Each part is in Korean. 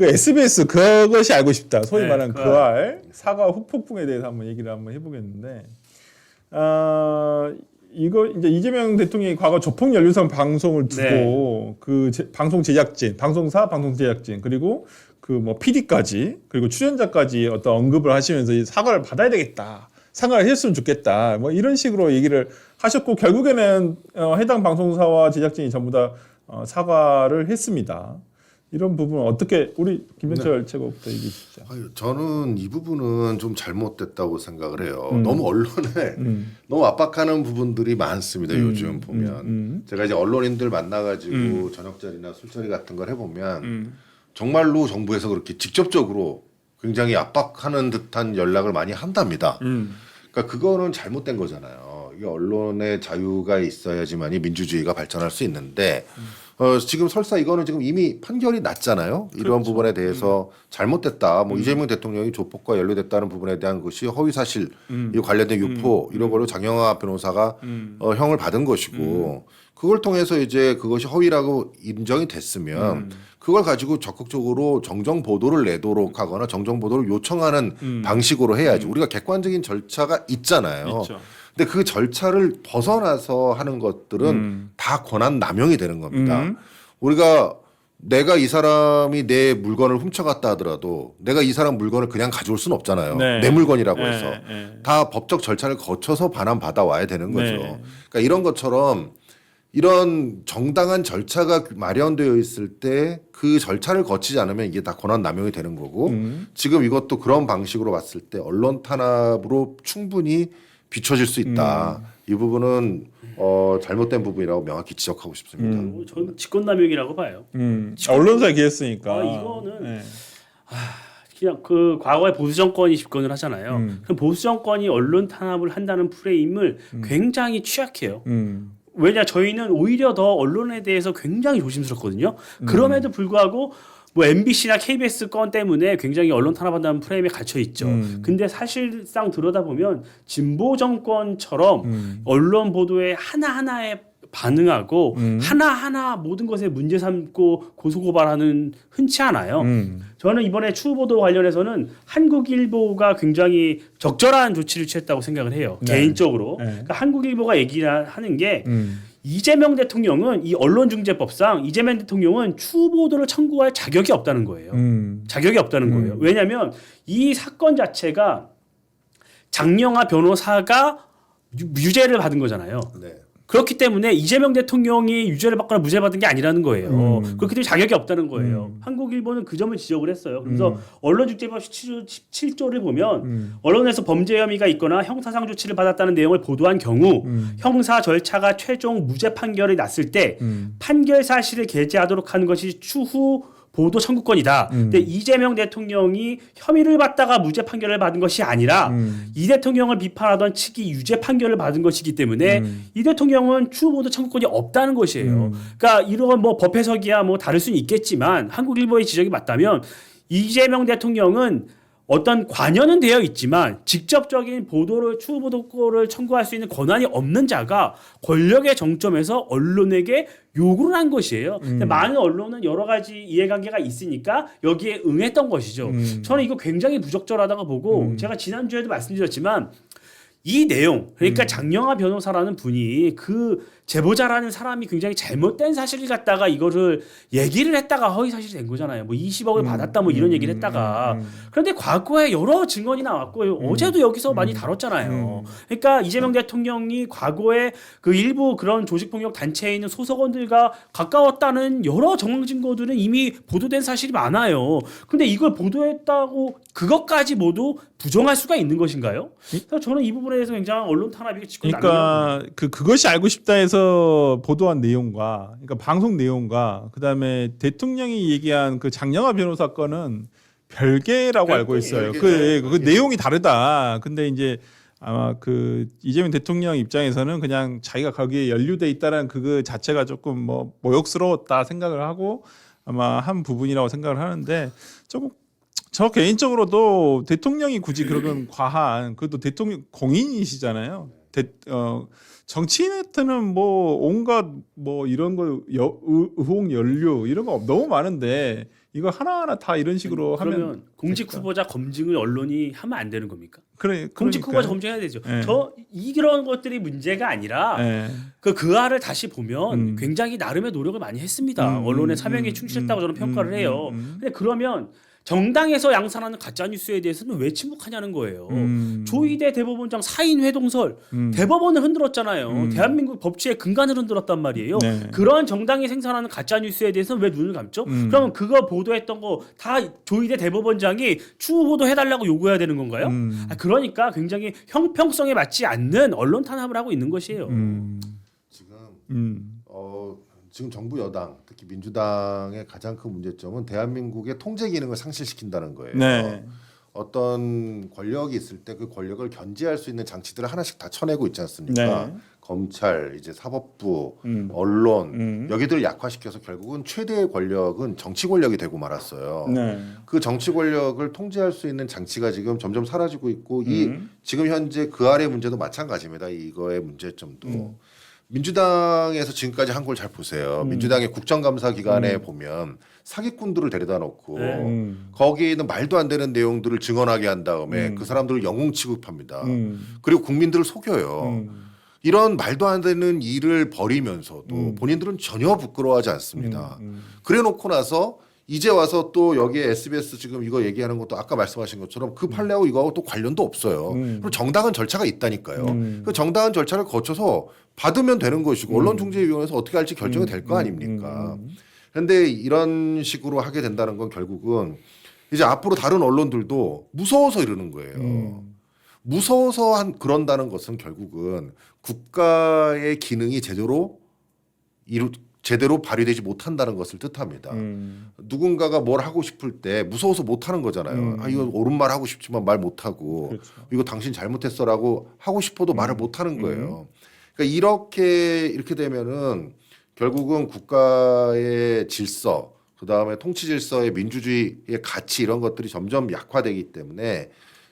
그 SBS 그것이 알고 싶다. 소위 네, 말하는 그 그알 사과 후폭풍에 대해서 한번 얘기를 한번 해보겠는데, 이거 이제 이재명 대통령이 과거 조폭 연루선 방송을 두고 네. 그 방송 제작진, 방송사, 방송 제작진 그리고 그 뭐 PD까지 그리고 출연자까지 어떤 언급을 하시면서 이 사과를 받아야 되겠다. 사과를 했으면 좋겠다. 뭐 이런 식으로 얘기를 하셨고 결국에는 해당 방송사와 제작진이 전부 다 사과를 했습니다. 이런 부분은 어떻게 우리 김현철 최고부터 얘기해 주시죠. 저는 이 부분은 좀 잘못됐다고 생각을 해요. 너무 언론에 너무 압박하는 부분들이 많습니다. 요즘 보면 제가 이제 언론인들 만나가지고 저녁자리나 술자리 같은 걸 해보면 정말로 정부에서 그렇게 직접적으로 굉장히 압박하는 듯한 연락을 많이 한답니다. 그러니까 그거는 잘못된 거잖아요. 이게 언론의 자유가 있어야지만이 민주주의가 발전할 수 있는데 지금 설사 이거는 지금 이미 판결이 났잖아요. 이런 그렇죠. 부분에 대해서 잘못됐다. 뭐 이재명 대통령이 조폭과 연루됐다는 부분에 대한 것이 허위 사실, 이 관련된 유포 이런 걸로 장영하 변호사가 형을 받은 것이고 그걸 통해서 이제 그것이 허위라고 인정이 됐으면 그걸 가지고 적극적으로 정정 보도를 내도록 하거나 정정 보도를 요청하는 방식으로 해야지. 우리가 객관적인 절차가 있잖아요. 있죠. 근데 그 절차를 벗어나서 하는 것들은 다 권한 남용이 되는 겁니다. 우리가 내가 이 사람이 내 물건을 훔쳐갔다 하더라도 내가 이 사람 물건을 그냥 가져올 수는 없잖아요. 네. 내 물건이라고 네, 해서 네. 다 법적 절차를 거쳐서 반환 받아 와야 되는 거죠. 네. 그러니까 이런 것처럼 이런 정당한 절차가 마련되어 있을 때 그 절차를 거치지 않으면 이게 다 권한 남용이 되는 거고 지금 이것도 그런 방식으로 봤을 때 언론 탄압으로 충분히 비춰질 수 있다. 이 부분은 잘못된 부분이라고 명확히 지적하고 싶습니다. 저는 직권남용이라고 봐요. 언론사에 기했으니까. 이거는 네. 그냥 그 과거에 보수 정권이 집권을 하잖아요. 그럼 보수 정권이 언론 탄압을 한다는 프레임을 굉장히 취약해요. 왜냐 저희는 오히려 더 언론에 대해서 굉장히 조심스럽거든요. 그럼에도 불구하고 뭐 MBC나 KBS 건 때문에 굉장히 언론 탄압한다는 프레임에 갇혀 있죠. 근데 사실상 들여다보면 진보 정권처럼 언론 보도에 하나하나에 반응하고 하나하나 모든 것에 문제 삼고 고소고발하는 흔치 않아요. 저는 이번에 추후보도 관련해서는 한국일보가 굉장히 적절한 조치를 취했다고 생각을 해요. 네. 개인적으로. 네. 그러니까 한국일보가 얘기를 하는 게 이재명 대통령은 이 언론중재법상 이재명 대통령은 추후보도를 청구할 자격이 없다는 거예요. 자격이 없다는 거예요. 왜냐하면 이 사건 자체가 장영하 변호사가 유죄를 받은 거잖아요. 네. 그렇기 때문에 이재명 대통령이 유죄를 받거나 무죄 받은 게 아니라는 거예요. 그렇기 때문에 자격이 없다는 거예요. 한국일보는 그 점을 지적을 했어요. 그래서 언론중재법 17조를 보면 언론에서 범죄 혐의가 있거나 형사상 조치를 받았다는 내용을 보도한 경우 형사 절차가 최종 무죄 판결이 났을 때 판결 사실을 게재하도록 하는 것이 추후 보도 청구권이다. 근데 이재명 대통령이 혐의를 받다가 무죄 판결을 받은 것이 아니라 이 대통령을 비판하던 측이 유죄 판결을 받은 것이기 때문에 이 대통령은 추후 보도 청구권이 없다는 것이에요. 그러니까 이런 뭐 법 해석이야 뭐 다를 수는 있겠지만 한국일보의 지적이 맞다면 이재명 대통령은 어떤 관여는 되어 있지만 직접적인 보도를 추후 보도를 청구할 수 있는 권한이 없는 자가 권력의 정점에서 언론에게 요구를 한 것이에요. 근데 많은 언론은 여러 가지 이해관계가 있으니까 여기에 응했던 것이죠. 저는 이거 굉장히 부적절하다고 보고 제가 지난주에도 말씀드렸지만 이 내용 그러니까 장영하 변호사라는 분이 그 제보자라는 사람이 굉장히 잘못된 사실을 갖다가 이거를 얘기를 했다가 허위 사실이 된 거잖아요. 뭐 20억을 받았다 뭐 이런 얘기를 했다가 그런데 과거에 여러 증언이 나왔고 어제도 여기서 많이 다뤘잖아요. 그러니까 이재명 대통령이 과거에 그 일부 그런 조직폭력 단체에 있는 소속원들과 가까웠다는 여러 정황 증거들은 이미 보도된 사실이 많아요. 근데 이걸 보도했다고 그것까지 모두 부정할 수가 있는 것인가요? 그래서 저는 이 부분에 대해서 굉장히 언론 탄압이 그러니까 그것이 알고 싶다 해서 보도한 내용과 그러니까 방송 내용과 그다음에 대통령이 얘기한 그 장영하 변호사 건은 별개라고 알고 있어요. 그 내용이 다르다. 근데 이제 아마 그 이재명 대통령 입장에서는 그냥 자기가 거기에 연루돼 있다는 그 자체가 조금 뭐 모욕스러웠다 생각을 하고 아마 한 부분이라고 생각을 하는데 조금 저 개인적으로도 대통령이 굳이 그런 과한 그래도 대통령 공인이시잖아요. 정치인한테는 뭐 온갖 뭐 이런 거 의혹 연루 이런 거 너무 많은데 이거 하나하나 다 이런 식으로 하면 그러면 공직 될까? 후보자 검증을 언론이 하면 안 되는 겁니까? 그러니까. 공직 후보자 검증해야 되죠. 네. 이런 것들이 문제가 아니라 네. 그 알을 다시 보면 굉장히 나름의 노력을 많이 했습니다. 언론의 사명에 충실했다고 저는 평가를 해요. 근데 그러면 정당에서 양산하는 가짜 뉴스에 대해서는 왜 침묵하냐는 거예요. 조희대 대법원장 사인 회동설 대법원을 흔들었잖아요. 대한민국 법치의 근간을 흔들었단 말이에요. 네. 그런 정당이 생산하는 가짜 뉴스에 대해서는 왜 눈을 감죠? 그러면 그거 보도했던 거 다 조희대 대법원장이 추후 보도해달라고 요구해야 되는 건가요? 그러니까 굉장히 형평성에 맞지 않는 언론 탄압을 하고 있는 것이에요. 지금 정부 여당 특히 민주당의 가장 큰 문제점은 대한민국의 통제 기능을 상실시킨다는 거예요. 네. 어떤 권력이 있을 때 그 권력을 견제할 수 있는 장치들을 하나씩 다 쳐내고 있지 않습니까? 네. 검찰, 이제 사법부, 언론 여기들을 약화시켜서 결국은 최대의 권력은 정치 권력이 되고 말았어요. 네. 그 정치 권력을 통제할 수 있는 장치가 지금 점점 사라지고 있고 이 지금 현재 그 아래 문제도 마찬가지입니다. 이거의 문제점도. 민주당에서 지금까지 한 걸 잘 보세요. 민주당의 국정감사 기간에 보면 사기꾼들을 데려다 놓고 거기에 있는 말도 안 되는 내용들을 증언하게 한 다음에 그 사람들을 영웅 취급합니다. 그리고 국민들을 속여요. 이런 말도 안 되는 일을 벌이면서도 본인들은 전혀 부끄러워하지 않습니다. 그래 놓고 나서 이제 와서 또 여기에 SBS 지금 이거 얘기하는 것도 아까 말씀하신 것처럼 그 판례하고 이거하고 또 관련도 없어요. 그리고 정당한 절차가 있다니까요. 그 정당한 절차를 거쳐서 받으면 되는 것이고 언론중재위원회에서 어떻게 할지 결정이 될 거 아닙니까? 그런데 이런 식으로 하게 된다는 건 결국은 이제 앞으로 다른 언론들도 무서워서 이러는 거예요. 무서워서 그런다는 것은 결국은 국가의 기능이 제대로 발휘되지 못한다는 것을 뜻합니다. 누군가가 뭘 하고 싶을 때 무서워서 못하는 거잖아요. 아, 이거 옳은 말 하고 싶지만 말 못하고 그렇죠. 이거 당신 잘못했어라고 하고 싶어도 말을 못하는 거예요. 그러니까 이렇게 되면은 결국은 국가의 질서, 그 다음에 통치 질서의 민주주의의 가치 이런 것들이 점점 약화되기 때문에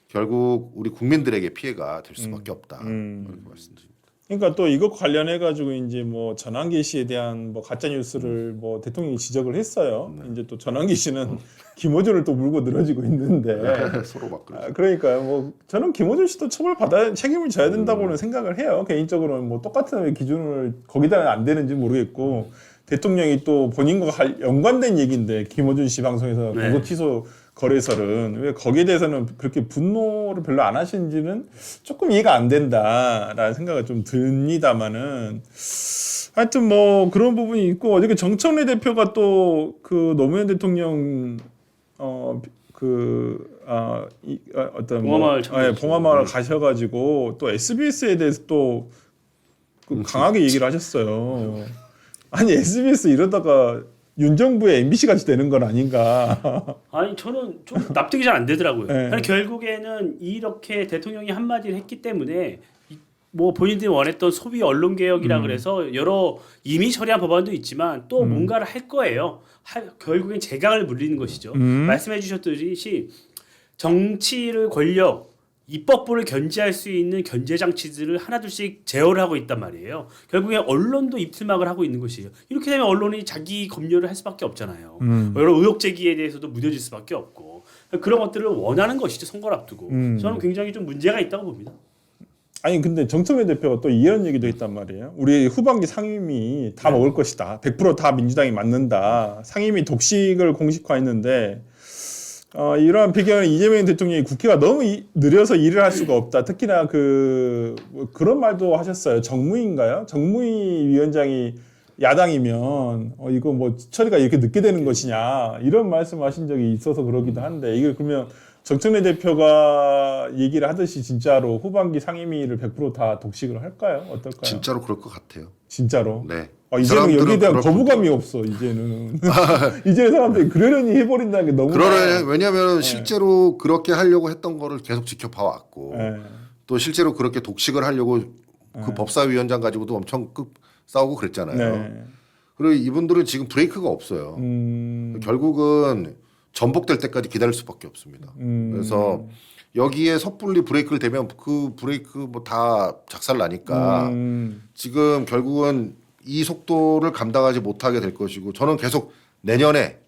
결국 우리 국민들에게 피해가 될 수밖에 없다. 이렇게 말씀드립니다. 그러니까 또 이거 관련해 가지고 이제 뭐 전환기 씨에 대한 뭐 가짜 뉴스를 뭐 대통령이 지적을 했어요. 이제 또 전환기 씨는 김어준을 또 물고 늘어지고 있는데 서로 막 그러죠. 그러니까요. 뭐 저는 김어준 씨도 처벌받아야 책임을 져야 된다고는 생각을 해요. 개인적으로는 뭐 똑같은 기준을 거기다 안 되는지 모르겠고 대통령이 또 본인과 연관된 얘기인데 김어준 씨 방송에서 네. 공소 취소 거래설은 왜 거기에 대해서는 그렇게 분노를 별로 안 하시는지는 조금 이해가 안 된다라는 생각이 좀 듭니다만은 하여튼 뭐 그런 부분이 있고 어저께 정청래 대표가 또 그 노무현 대통령 어떤 봉화마을 봉화마을 가셔가지고 또 SBS에 대해서 또 그 강하게 얘기를 하셨어요. 아니 SBS 이러다가 윤정부의 MBC 같이 되는 건 아닌가? 아니 저는 좀 납득이 잘 안 되더라고요. 네. 그러니까 결국에는 이렇게 대통령이 한마디를 했기 때문에 뭐 본인들이 원했던 소비 언론 개혁이라 그래서 여러 이미 처리한 법안도 있지만 또 뭔가를 할 거예요. 결국엔 재강을 물리는 것이죠. 말씀해 주셨듯이 정치를 권력 입법부를 견제할 수 있는 견제 장치들을 하나둘씩 제어를 하고 있단 말이에요. 결국에 언론도 입틀막을 하고 있는 것이에요. 이렇게 되면 언론이 자기 검열을 할 수밖에 없잖아요. 여러 의혹 제기에 대해서도 무뎌질 수밖에 없고 그런 것들을 원하는 것이죠. 선거를 앞두고. 저는 굉장히 좀 문제가 있다고 봅니다. 아니 근데 정청래 대표가 또 이런 얘기도 했단 말이에요. 우리 후반기 상임위 다 먹을 것이다. 100% 다 민주당이 맞는다. 상임위 독식을 공식화했는데 이러한 배경에 이재명 대통령이 국회가 너무 느려서 일을 할 수가 없다. 특히나 뭐 그런 말도 하셨어요. 정무위인가요? 정무위 위원장이 야당이면 이거 뭐 처리가 이렇게 늦게 되는 것이냐 이런 말씀하신 적이 있어서 그러기도 한데 이게 그러면 정청래 대표가 얘기를 하듯이 진짜로 후반기 상임위를 100% 다 독식을 할까요? 어떨까요? 진짜로 그럴 것 같아요. 진짜로? 네. 이제는 여기에 대한 그럴 거부감이 없어. 이제는 이제 사람들이 그러려니 해버린다는 게 너무 왜냐하면 실제로 그렇게 하려고 했던 거를 계속 지켜봐 왔고 또 실제로 그렇게 독식을 하려고 그 법사위원장 가지고도 엄청 싸우고 그랬잖아요. 그리고 이분들은 지금 브레이크가 없어요. 결국은 전복될 때까지 기다릴 수밖에 없습니다. 그래서 여기에 섣불리 브레이크를 대면 그 브레이크 뭐 다 작살 나니까 지금 결국은 이 속도를 감당하지 못하게 될 것이고 저는 계속 내년에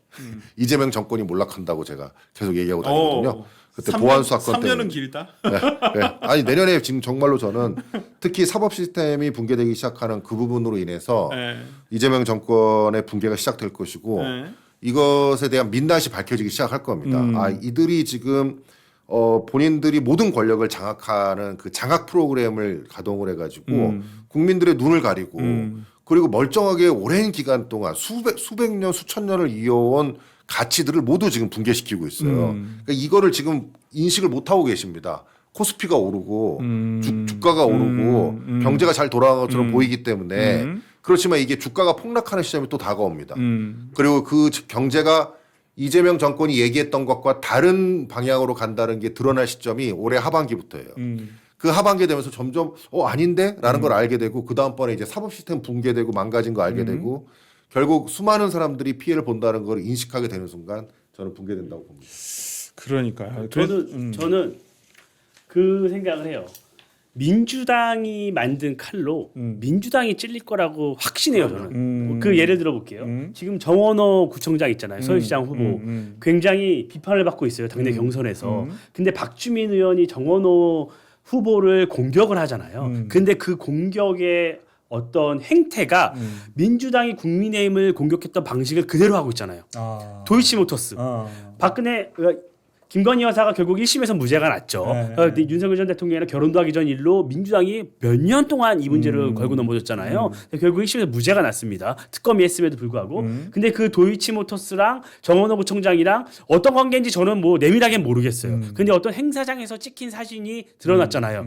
이재명 정권이 몰락한다고 제가 계속 얘기하고 다니거든요. 그때 3년, 보안 수사건 3년은 때문에. 길다. 네, 네. 아니 내년에 지금 정말로 저는 특히 사법 시스템이 붕괴되기 시작하는 그 부분으로 인해서 네. 이재명 정권의 붕괴가 시작될 것이고 네. 이것에 대한 민낯이 밝혀지기 시작할 겁니다. 아 이들이 지금 본인들이 모든 권력을 장악하는 그 장악 프로그램을 가동을 해가지고 국민들의 눈을 가리고 그리고 멀쩡하게 오랜 기간 동안 수백 년 수천 년을 이어온 가치들을 모두 지금 붕괴시키고 있어요. 그러니까 이거를 지금 인식을 못 하고 계십니다. 코스피가 오르고 주가가 오르고 경제가 잘 돌아가는 것처럼 보이기 때문에 그렇지만 이게 주가가 폭락하는 시점이 또 다가옵니다. 그리고 그 경제가 이재명 정권이 얘기했던 것과 다른 방향으로 간다는 게 드러날 시점이 올해 하반기부터예요. 그 하반기 되면서 점점 아닌데? 라는 걸 알게 되고 그 다음번에 이제 사법 시스템 붕괴되고 망가진 거 알게 되고 결국 수많은 사람들이 피해를 본다는 걸 인식하게 되는 순간 저는 붕괴된다고 봅니다. 그러니까요. 저는 그 생각을 해요. 민주당이 만든 칼로 민주당이 찔릴 거라고 확신해요. 저는 그 예를 들어볼게요. 지금 정원호 구청장 있잖아요. 서울시장 후보 굉장히 비판을 받고 있어요. 당내 경선에서. 근데 박주민 의원이 정원호 후보를 공격을 하잖아요. 근데 그 공격의 어떤 행태가 민주당이 국민의힘을 공격했던 방식을 그대로 하고 있잖아요. 도이치모터스. 박근혜 김건희 여사가 결국 1심에서 무죄가 났죠. 윤석열 전 대통령이랑 결혼도 하기 전 일로 민주당이 몇 년 동안 이 문제를 걸고 넘어졌잖아요. 결국 1심에서 무죄가 났습니다. 특검이 했음에도 불구하고. 근데 그 도이치모터스랑 정원호 구청장이랑 어떤 관계인지 저는 뭐 내밀하게 모르겠어요. 근데 어떤 행사장에서 찍힌 사진이 드러났잖아요.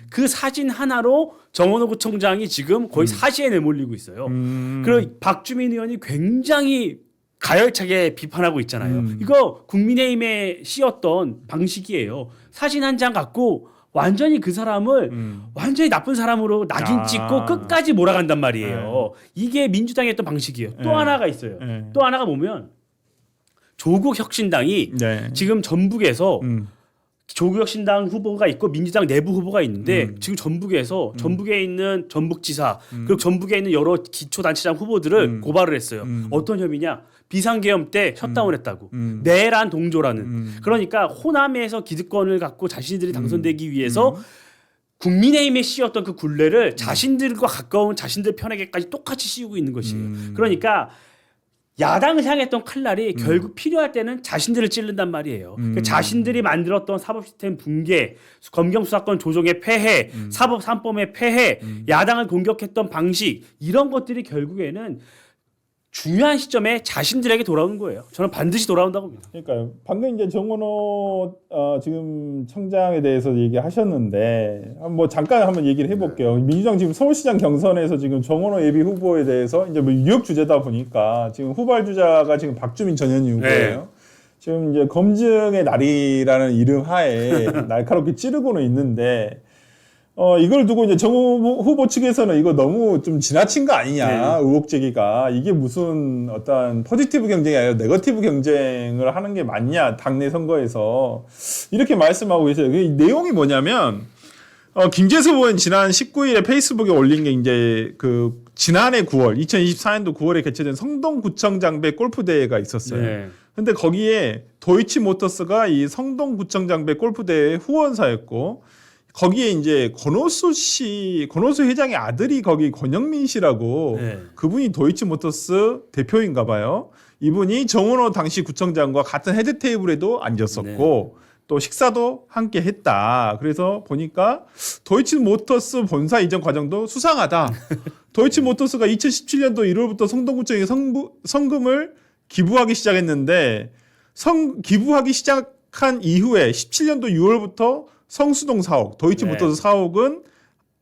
그 사진 하나로 정원호 구청장이 지금 거의 사시에 내몰리고 있어요. 그리고 박주민 의원이 굉장히 가열차게 비판하고 있잖아요. 이거 국민의힘에 씌웠던 방식이에요. 사진 한 장 갖고 완전히 그 사람을 완전히 나쁜 사람으로 낙인 찍고 끝까지 몰아간단 말이에요. 이게 민주당이 했던 방식이에요. 또 하나가 있어요. 또 하나가 보면 조국 혁신당이 지금 전북에서 조국혁신당 후보가 있고 민주당 내부 후보가 있는데 지금 전북에서 전북에 있는 전북지사 그리고 전북에 있는 여러 기초단체장 후보들을 고발을 했어요. 어떤 혐의냐? 비상계엄 때 셧다운했다고. 내란 동조라는. 그러니까 호남에서 기득권을 갖고 자신들이 당선되기 위해서 국민의힘에 씌웠던 그 굴레를 자신들과 가까운 자신들 편에게까지 똑같이 씌우고 있는 것이에요. 그러니까 야당을 향했던 칼날이 결국 필요할 때는 자신들을 찌른단 말이에요. 그러니까 자신들이 만들었던 사법 시스템 붕괴, 검경 수사권 조정의 폐해, 사법 3법의 폐해, 야당을 공격했던 방식 이런 것들이 결국에는 중요한 시점에 자신들에게 돌아오는 거예요. 저는 반드시 돌아온다고 봅니다. 그러니까요. 방금 이제 정원호 지금 청장에 대해서 얘기하셨는데 뭐 잠깐 한번 얘기를 해볼게요. 민주당 지금 서울시장 경선에서 지금 정원호 예비 후보에 대해서 이제 뭐 유력 주제다 보니까 지금 후발 주자가 지금 박주민 전 의원이 후보예요. 지금 이제 검증의 날이라는 이름 하에 날카롭게 찌르고는 있는데. 이걸 두고 이제 정 후보 측에서는 이거 너무 좀 지나친 거 아니냐, 의혹 제기가. 이게 무슨 어떤 포지티브 경쟁이 아니라 네거티브 경쟁을 하는 게 맞냐, 당내 선거에서. 이렇게 말씀하고 계세요. 그 내용이 뭐냐면, 김재수 의원 지난 19일에 페이스북에 올린 게 이제 그 지난해 9월, 2024년도 9월에 개최된 성동구청장배 골프대회가 있었어요. 근데 거기에 도이치모터스가 이 성동구청장배 골프대회 후원사였고, 거기에 이제 권오수 회장의 아들이 거기 권영민 씨라고 그분이 도이치모터스 대표인가 봐요. 이분이 정원호 당시 구청장과 같은 헤드 테이블에도 앉았었고 또 식사도 함께 했다. 그래서 보니까 도이치모터스 본사 이전 과정도 수상하다. 도이치모터스가 2017년도 1월부터 성동구청에 성금을 기부하기 시작했는데 기부하기 시작한 이후에 17년도 6월부터 성수동 사옥, 도이치모터스 사옥은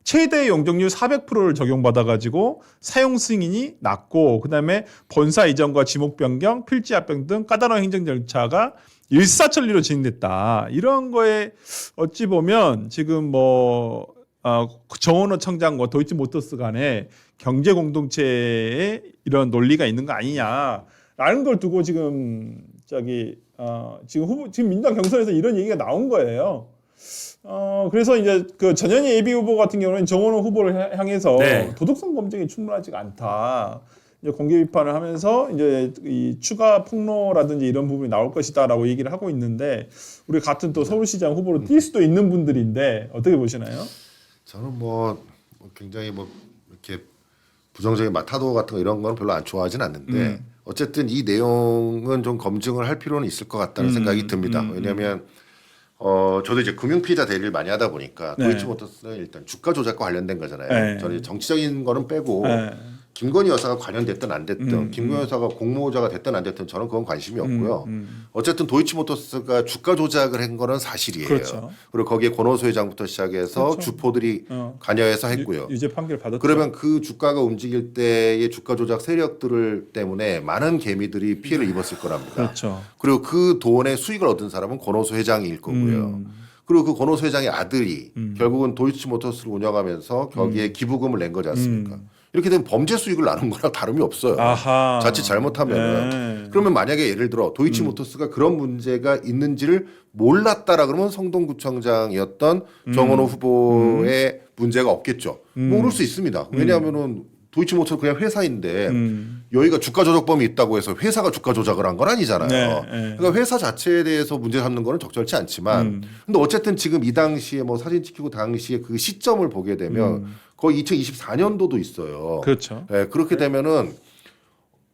최대 용적률 400%를 적용받아가지고 사용 승인이 났고, 그 다음에 본사 이전과 지목 변경, 필지 합병 등 까다로운 행정 절차가 일사천리로 진행됐다. 이런 거에 어찌 보면 지금 뭐 정원호 청장과 도이치모터스 간에 경제 공동체에 이런 논리가 있는 거 아니냐라는 걸 두고 지금 지금 민주당 경선에서 이런 얘기가 나온 거예요. 그래서 이제 그 전현희 예비 후보 같은 경우는 정원호 후보를 향해서 도덕성 검증이 충분하지가 않다. 이제 공개 비판을 하면서 이제 이 추가 폭로라든지 이런 부분이 나올 것이다라고 얘기를 하고 있는데 우리 같은 또 서울시장 후보로 뛸 수도 있는 분들인데 어떻게 보시나요? 저는 뭐 굉장히 뭐 이렇게 부정적인 타도 같은 거 이런 건 별로 안 좋아하진 않는데 어쨌든 이 내용은 좀 검증을 할 필요는 있을 것 같다는 생각이 듭니다. 왜냐하면 저도 이제 금융 피해자 대리를 많이 하다 보니까 네. 도이치모터스는 일단 주가 조작과 관련된 거잖아요. 네. 저는 정치적인 거는 빼고 네. 김건희 여사가 관련됐든 안 됐든 김건희 여사가 공모자가 됐든 안 됐든 저는 그건 관심이 없고요. 어쨌든 도이치모터스가 주가 조작을 한 거는 사실이에요. 그렇죠. 그리고 거기에 권오수 회장부터 시작해서 그렇죠. 주포들이 관여해서 했고요. 유죄 판결 받았죠. 그러면 그 주가가 움직일 때의 주가 조작 세력들을 때문에 많은 개미들이 피해를 입었을 거랍니다. 그렇죠. 그리고 그 돈의 수익을 얻은 사람은 권오수 회장일 거고요. 그리고 그 권오수 회장의 아들이 결국은 도이치모터스를 운영하면서 거기에 기부금을 낸 거지 않습니까? 이렇게 되면 범죄 수익을 나눈 거랑 다름이 없어요. 아하. 자칫 잘못하면 네. 그러면 만약에 예를 들어 도이치모터스가 그런 문제가 있는지를 몰랐다라 그러면 성동구청장이었던 정원호 후보의 문제가 없겠죠. 모를 수 있습니다. 왜냐하면은 도이치모터스 그냥 회사인데 여기가 주가 조작범이 있다고 해서 회사가 주가 조작을 한 건 아니잖아요. 네. 그러니까 회사 자체에 대해서 문제 삼는 거는 적절치 않지만 근데 어쨌든 지금 이 당시에 뭐 사진 찍히고 당시에 그 시점을 보게 되면 거의 2024년도도 있어요. 그렇죠. 네, 그렇게 되면은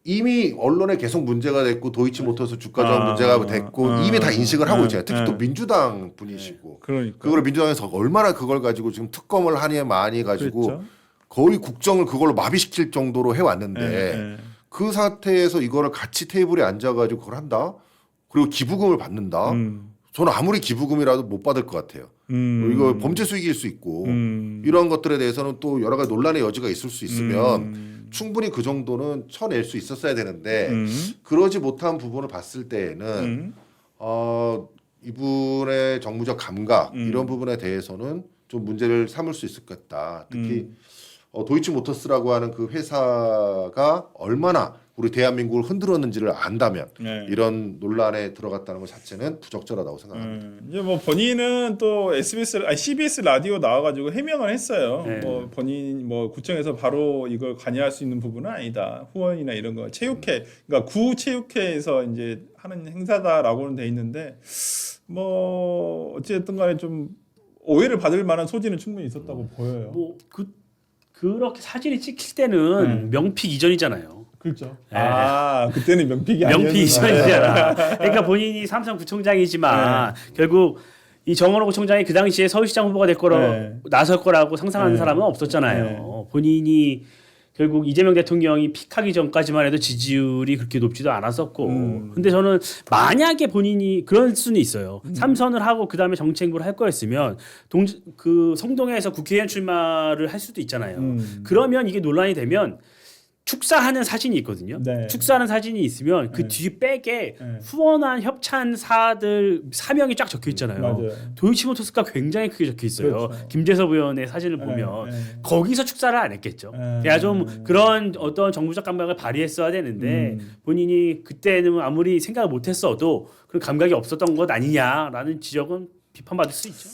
이미 언론에 계속 문제가 됐고 도이치모터스 주가 조작 문제가 됐고 이미 다 인식을 하고 있잖아요. 특히 또 민주당 분이시고 그러니까. 그걸 민주당에서 얼마나 그걸 가지고 지금 특검을 하니 많이 가지고 그렇죠. 거의 국정을 그걸로 마비시킬 정도로 해왔는데 네. 그 상태에서 이거를 같이 테이블에 앉아가지고 그걸 한다. 그리고 기부금을 받는다. 저는 아무리 기부금이라도 못 받을 것 같아요. 이거 범죄 수익일 수 있고 이런 것들에 대해서는 또 여러 가지 논란의 여지가 있을 수 있으면 충분히 그 정도는 쳐낼 수 있었어야 되는데 그러지 못한 부분을 봤을 때에는 이분의 정무적 감각 이런 부분에 대해서는 좀 문제를 삼을 수 있을 것 같다. 특히 도이치모터스라고 하는 그 회사가 얼마나 우리 대한민국을 흔들었는지를 안다면 네. 이런 논란에 들어갔다는 것 자체는 부적절하다고 생각합니다. 이제 뭐 본인은 또 CBS 라디오 나와가지고 해명을 했어요. 네. 뭐 본인 뭐 구청에서 바로 이걸 관여할 수 있는 부분은 아니다. 후원이나 이런 거 체육회, 그러니까 구 체육회에서 이제 하는 행사다라고는 돼 있는데 뭐 어쨌든간에 좀 오해를 받을 만한 소지는 충분히 있었다고 보여요. 뭐 그렇게 사진이 찍힐 때는 명픽 이전이잖아요. 그렇죠. 네. 아 그때는 명픽이 명픽 아니었는데. 이전이잖아. 그러니까 본인이 삼성구청장이지만 결국 이 정원호 구청장이 그 당시에 서울시장 후보가 될 거라 네. 나설 거라고 상상하는 네. 사람은 없었잖아요. 본인이 결국 이재명 대통령이 픽하기 전까지만 해도 지지율이 그렇게 높지도 않았었고. 근데 저는 만약에 본인이 그럴 수는 있어요. 삼선을 하고 그 다음에 정치행보를 할 거였으면 그 성동에서 국회의원 출마를 할 수도 있잖아요. 그러면 이게 논란이 되면 축사하는 사진이 있거든요. 네. 축사하는 사진이 있으면 그 뒤 백에 후원한 협찬사들 사명이 쫙 적혀 있잖아요. 맞아요. 도이치모터스가 굉장히 크게 적혀 있어요. 그렇죠. 김재섭 의원의 사진을 보면 네. 거기서 축사를 안 했겠죠. 그래야 좀 그런 어떤 정부적 감각을 발휘했어야 되는데 본인이 그때는 아무리 생각을 못했어도 그런 감각이 없었던 것 아니냐라는 지적은 비판받을 수 있죠.